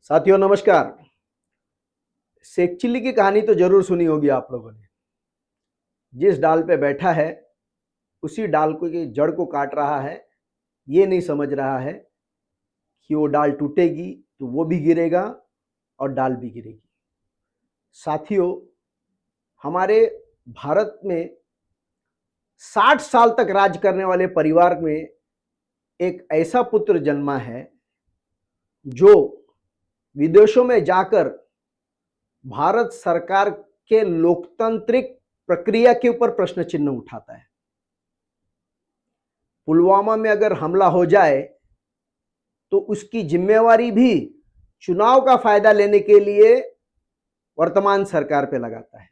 साथियों नमस्कार। शेख चिल्ली की कहानी तो जरूर सुनी होगी आप लोगों ने। जिस डाल पे बैठा है उसी डाल को की जड़ को काट रहा है, ये नहीं समझ रहा है कि वो डाल टूटेगी तो वो भी गिरेगा और डाल भी गिरेगी। साथियों, हमारे भारत में 60 साल तक राज करने वाले परिवार में एक ऐसा पुत्र जन्मा है जो विदेशों में जाकर भारत सरकार के लोकतांत्रिक प्रक्रिया के ऊपर प्रश्न चिन्ह उठाता है। पुलवामा में अगर हमला हो जाए तो उसकी जिम्मेवारी भी चुनाव का फायदा लेने के लिए वर्तमान सरकार पे लगाता है।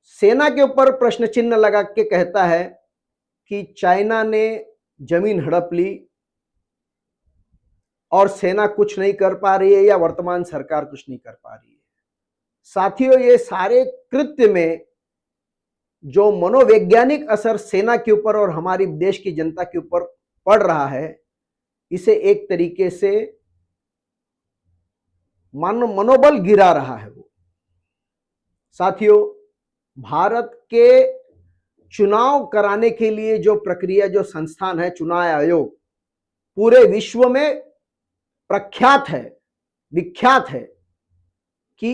सेना के ऊपर प्रश्न चिन्ह लगा के कहता है कि चाइना ने जमीन हड़प ली और सेना कुछ नहीं कर पा रही है या वर्तमान सरकार कुछ नहीं कर पा रही है। साथियों, ये सारे कृत्य में जो मनोवैज्ञानिक असर सेना के ऊपर और हमारी देश की जनता के ऊपर पड़ रहा है, इसे एक तरीके से मनोबल गिरा रहा है वो। साथियों, भारत के चुनाव कराने के लिए जो प्रक्रिया, जो संस्थान है चुनाव आयोग, पूरे विश्व में प्रख्यात है, विख्यात है कि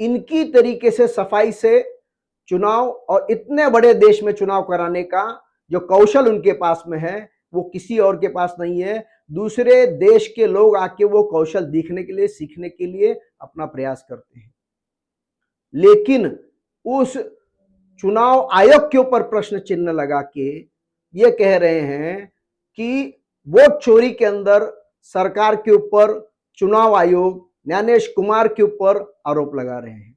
इनकी तरीके से सफाई से चुनाव और इतने बड़े देश में चुनाव कराने का जो कौशल उनके पास में है वो किसी और के पास नहीं है। दूसरे देश के लोग आके वो कौशल देखने के लिए, सीखने के लिए अपना प्रयास करते हैं। लेकिन उस चुनाव आयोग के ऊपर प्रश्न चिन्ह लगा के ये कह रहे हैं कि वोट चोरी के अंदर सरकार के ऊपर चुनाव आयोग ज्ञानेश कुमार के ऊपर आरोप लगा रहे हैं।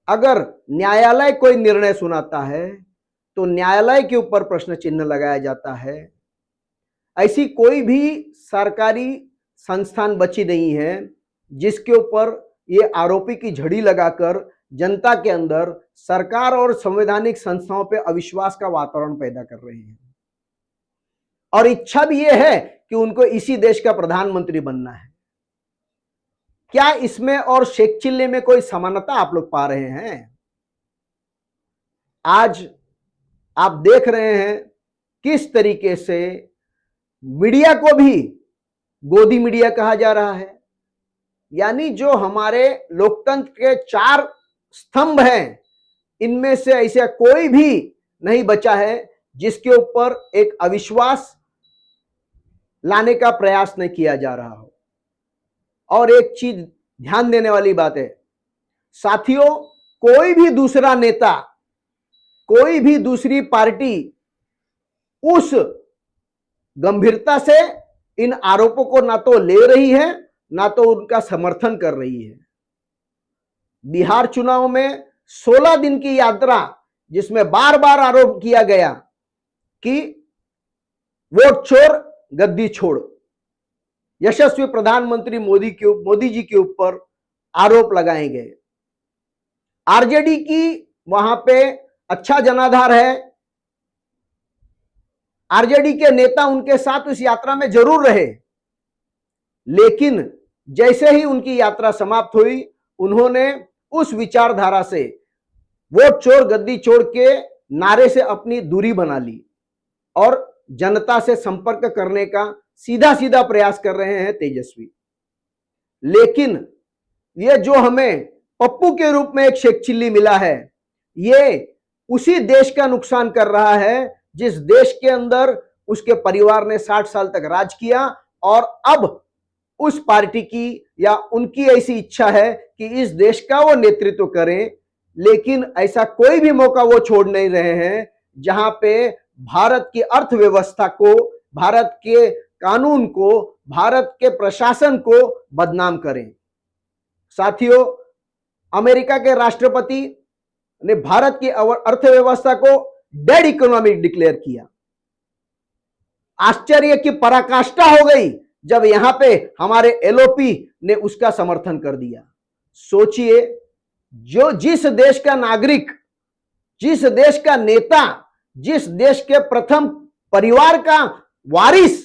अगर न्यायालय कोई निर्णय सुनाता है तो न्यायालय के ऊपर प्रश्न चिन्ह लगाया जाता है। ऐसी कोई भी सरकारी संस्थान बची नहीं है जिसके ऊपर ये आरोपी की झड़ी लगाकर जनता के अंदर सरकार और संवैधानिक संस्थाओं पे अविश्वास का वातावरण पैदा कर रहे हैं। और इच्छा भी ये है कि उनको इसी देश का प्रधानमंत्री बनना है। क्या इसमें और शेख चिल्ली में कोई समानता आप लोग पा रहे हैं? आज आप देख रहे हैं किस तरीके से मीडिया को भी गोदी मीडिया कहा जा रहा है। यानी जो हमारे लोकतंत्र के 4 स्तंभ हैं, इनमें से ऐसा कोई भी नहीं बचा है जिसके ऊपर एक अविश्वास लाने का प्रयास नहीं किया जा रहा हो। और एक चीज ध्यान देने वाली बात है साथियों, कोई भी दूसरा नेता, कोई भी दूसरी पार्टी उस गंभीरता से इन आरोपों को ना तो ले रही है ना तो उनका समर्थन कर रही है। बिहार चुनाव में 16 दिन की यात्रा जिसमें बार बार आरोप किया गया कि वोट चोर गद्दी छोड़, यशस्वी प्रधानमंत्री मोदी जी के ऊपर आरोप लगाए गए। आरजेडी की वहां पे अच्छा जनाधार है, आरजेडी के नेता उनके साथ इस यात्रा में जरूर रहे, लेकिन जैसे ही उनकी यात्रा समाप्त हुई उन्होंने उस विचारधारा से, वोट चोर गद्दी छोड़ के नारे से अपनी दूरी बना ली और जनता से संपर्क करने का सीधा सीधा प्रयास कर रहे हैं तेजस्वी। लेकिन ये जो हमें पप्पू के रूप में एक शेख चिल्ली मिला है, ये उसी देश का नुकसान कर रहा है जिस देश के अंदर उसके परिवार ने 60 साल तक राज किया। और अब उस पार्टी की या उनकी ऐसी इच्छा है कि इस देश का वो नेतृत्व करें, लेकिन ऐसा कोई भी मौका वो छोड़ नहीं रहे हैं जहां पे भारत की अर्थव्यवस्था को, भारत के कानून को, भारत के प्रशासन को बदनाम करें। साथियों, अमेरिका के राष्ट्रपति ने भारत की अर्थव्यवस्था को डेड इकोनॉमी डिक्लेयर किया। आश्चर्य की पराकाष्ठा हो गई जब यहां पे हमारे एलओपी ने उसका समर्थन कर दिया। सोचिए, जो जिस देश का नागरिक, जिस देश का नेता, जिस देश के प्रथम परिवार का वारिस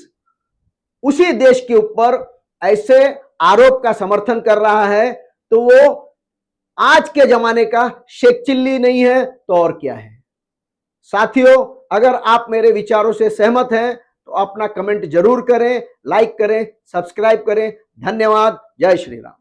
उसी देश के ऊपर ऐसे आरोप का समर्थन कर रहा है तो वो आज के जमाने का शेख चिल्ली नहीं है तो और क्या है। साथियों, अगर आप मेरे विचारों से सहमत हैं तो अपना कमेंट जरूर करें, लाइक करें, सब्सक्राइब करें। धन्यवाद। जय श्री राम।